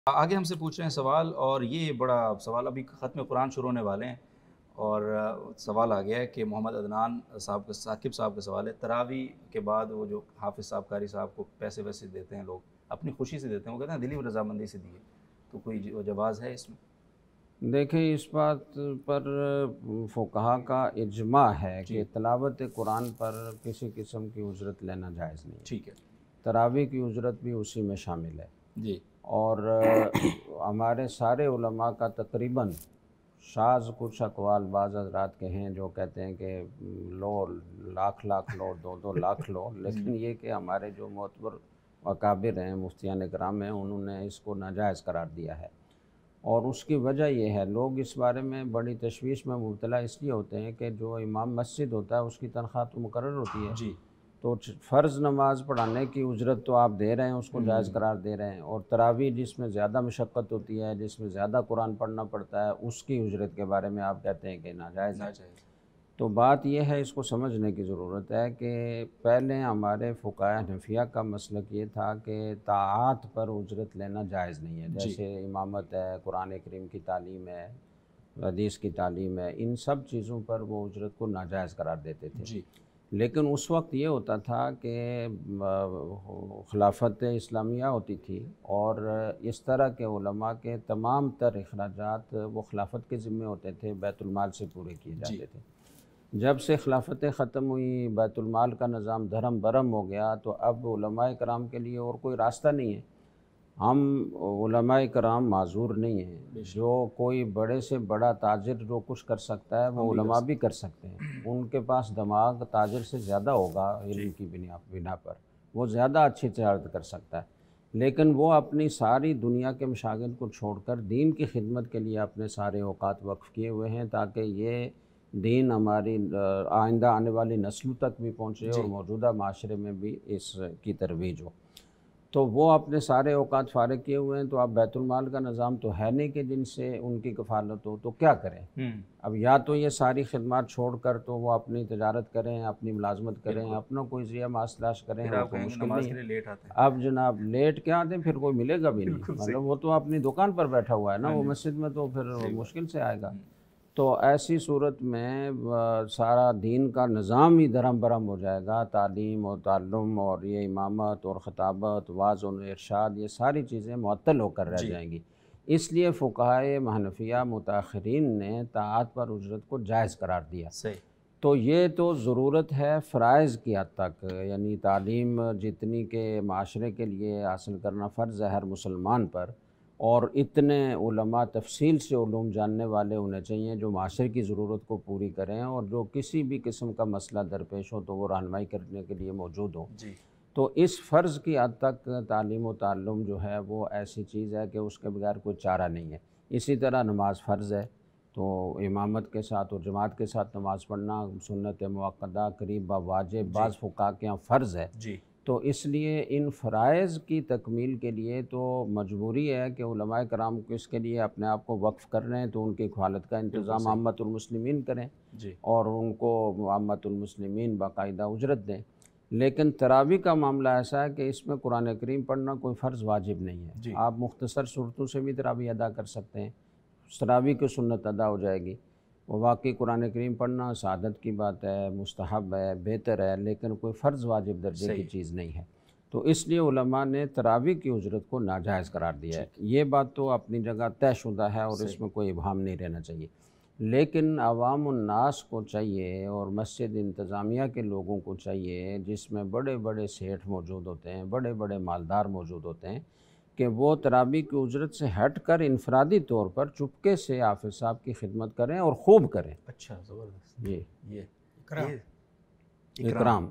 آگے ہم سے پوچھ رہے ہیں سوال، اور یہ بڑا سوال، ابھی ختم قرآن شروع ہونے والے ہیں، اور سوال آ گیا ہے کہ محمد عدنان صاحب کا، ثاقب صاحب کا سوال ہے، تراویح کے بعد وہ جو حافظ صاحب، قاری صاحب کو پیسے ویسے دیتے ہیں لوگ، اپنی خوشی سے دیتے ہیں، وہ کہتے ہیں دلی و رضامندی سے دیے، تو کوئی جواز ہے اس میں؟ دیکھیں، اس بات پر فقہا کا اجماع ہے جی کہ تلاوت قرآن پر کسی قسم کی اجرت لینا جائز نہیں ہے۔ ٹھیک ہے تراویح کی اجرت بھی اسی میں شامل ہے، جی اور ہمارے سارے علماء کا تقریباً شاذ کچھ اقوال بعض حضرات کے ہیں جو کہتے ہیں کہ لو، لاکھ لو، 2 لاکھ لو، لیکن یہ کہ ہمارے جو معتبر اکابر ہیں، مفتیان کرام ہیں، انہوں نے اس کو ناجائز قرار دیا ہے۔ اور اس کی وجہ یہ ہے، لوگ اس بارے میں بڑی تشویش میں مبتلا اس لیے ہوتے ہیں کہ جو امام مسجد ہوتا ہے اس کی تنخواہ تو مقرر ہوتی ہے، جی تو فرض نماز پڑھانے کی اجرت تو آپ دے رہے ہیں، اس کو جائز قرار دے رہے ہیں، اور تراویح جس میں زیادہ مشقت ہوتی ہے، جس میں زیادہ قرآن پڑھنا پڑتا ہے، اس کی اجرت کے بارے میں آپ کہتے ہیں کہ ناجائز ہے۔ ناجائز۔ تو بات یہ ہے، اس کو سمجھنے کی ضرورت ہے کہ پہلے ہمارے فقہاء حنفیہ کا مسلک یہ تھا کہ طاعات پر اجرت لینا جائز نہیں ہے، جی جیسے امامت ہے، قرآن کریم کی تعلیم ہے، حدیث کی تعلیم ہے، ان سب چیزوں پر وہ اجرت کو ناجائز قرار دیتے تھے۔ جی لیکن اس وقت یہ ہوتا تھا کہ خلافت اسلامیہ ہوتی تھی، اور اس طرح کے علماء کے تمام تر اخراجات وہ خلافت کے ذمے ہوتے تھے، بیت المال سے پورے کیے جی جاتے تھے۔ جب سے خلافتیں ختم ہوئی، بیت المال کا نظام دھرم برہم ہو گیا، تو اب علماء کرام کے لیے اور کوئی راستہ نہیں ہے۔ ہم علماء کرام معذور نہیں ہیں، جو کوئی بڑے سے بڑا تاجر جو کچھ کر سکتا ہے وہ علماء بھی کر سکتے ہیں۔ ان کے پاس دماغ تاجر سے زیادہ ہوگا علم کی بنا پر، وہ زیادہ اچھی تجارت کر سکتا ہے، لیکن وہ اپنی ساری دنیا کے مشاغل کو چھوڑ کر دین کی خدمت کے لیے اپنے سارے اوقات وقف کیے ہوئے ہیں، تاکہ یہ دین ہماری آئندہ آنے والی نسلوں تک بھی پہنچے اور موجودہ معاشرے میں بھی اس کی ترویج ہو۔ تو وہ اپنے سارے اوقات فارغ کیے ہوئے ہیں، تو اب بیت المال کا نظام تو ہے نہیں کہ جن سے ان کی کفالت ہو، تو کیا کریں؟ اب یا تو یہ ساری خدمات چھوڑ کر تو وہ اپنی تجارت کریں، اپنی ملازمت کریں، اپنا کوئی ذریعہ معاش تلاش کریں، پھر وہ آپ کوئی کہیں گے مشکل نماز نہیں کے ہے۔ لیے لیٹ آتے ہیں۔ اب جناب لیٹ کیا آتے ہیں، پھر کوئی ملے گا بھی نہیں، مطلب وہ تو اپنی دکان پر بیٹھا ہوا ہے نا، وہ مسجد میں تو پھر مشکل سے آئے گا۔ تو ایسی صورت میں سارا دین کا نظام ہی دھرم برہم ہو جائے گا، تعلیم اور تعلم اور یہ امامت اور خطابت، واعظ و ارشاد، یہ ساری چیزیں معطل ہو کر رہ جائیں گی۔ اس لیے فقہائے حنفیہ متاخرین نے طاعات پر اجرت کو جائز قرار دیا۔ صحیح۔ تو یہ تو ضرورت ہے فرائض کی حد تک، یعنی تعلیم جتنی کہ معاشرے کے لیے حاصل کرنا فرض ہے ہر مسلمان پر، اور اتنے علماء تفصیل سے علوم جاننے والے ہونے چاہیے جو معاشرے کی ضرورت کو پوری کریں، اور جو کسی بھی قسم کا مسئلہ درپیش ہو تو وہ رہنمائی کرنے کے لیے موجود ہوں۔ تو اس فرض کی حد تک تعلیم و تعلم جو ہے وہ ایسی چیز ہے کہ اس کے بغیر کوئی چارہ نہیں ہے۔ اسی طرح نماز فرض ہے، تو امامت کے ساتھ اور جماعت کے ساتھ نماز پڑھنا سنت موقدہ، قریب واجب، بعض فقہا کے یہاں فرض ہے۔ تو اس لیے ان فرائض کی تکمیل کے لیے تو مجبوری ہے کہ علماء کرام کو اس کے لیے اپنے آپ کو وقف کر رہے ہیں، تو ان کی کفالت کا انتظام عامۃ المسلمین کریں، اور ان کو عامۃ المسلمین باقاعدہ اجرت دیں۔ لیکن تراویح کا معاملہ ایسا ہے کہ اس میں قرآن کریم پڑھنا کوئی فرض واجب نہیں ہے، آپ مختصر صورتوں سے بھی تراویح ادا کر سکتے ہیں، تراویح کی سنت ادا ہو جائے گی۔ وہ واقعی قرآن کریم پڑھنا سعادت کی بات ہے، مستحب ہے، بہتر ہے، لیکن کوئی فرض واجب درجے کی چیز نہیں ہے۔ تو اس لیے علماء نے تراویح کی اجرت کو ناجائز قرار دیا ہے۔ یہ بات تو اپنی جگہ طے شدہ ہے، اور اس میں کوئی ابہام نہیں رہنا چاہیے۔ لیکن عوام الناس کو چاہیے، اور مسجد انتظامیہ کے لوگوں کو چاہیے، جس میں بڑے بڑے سیٹھ موجود ہوتے ہیں، بڑے بڑے مالدار موجود ہوتے ہیں، کہ وہ تراویح کی اجرت سے ہٹ کر انفرادی طور پر چپکے سے حافظ صاحب کی خدمت کریں اور خوب کریں۔ اچھا، زبردست۔ جی، یہ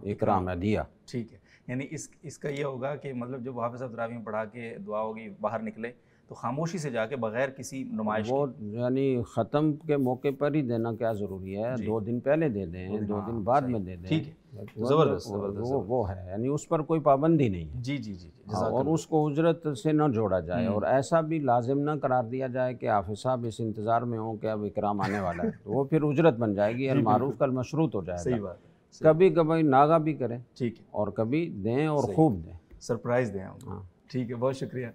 اکرام ہدیہ۔ ٹھیک ہے، یعنی اس کا یہ ہوگا کہ مطلب جب حافظ صاحب تراویح میں پڑھا کے دعا ہوگی، باہر نکلے تو خاموشی سے جا کے بغیر کسی نمائش وہ یعنی ختم کے موقع پر ہی دینا کیا ضروری ہے، 2 دن پہلے دے دیں، 2 دن بعد میں دے دیں۔ ٹھیک ہے، زبردست۔ وہ ہے، یعنی اس پر کوئی پابندی نہیں ہے۔ جی اور اس کو اجرت سے نہ جوڑا جائے، اور ایسا بھی لازم نہ قرار دیا جائے کہ حافظ صاحب اس انتظار میں ہوں کہ اب اکرام آنے والا ہے، تو وہ پھر اجرت بن جائے گی، المعروف کالمشروط ہو جائے گا۔ کبھی کبھی ناغہ بھی کریں، ٹھیک ہے، اور کبھی دیں اور خوب دیں، سرپرائز دیں۔ ٹھیک ہے، بہت شکریہ۔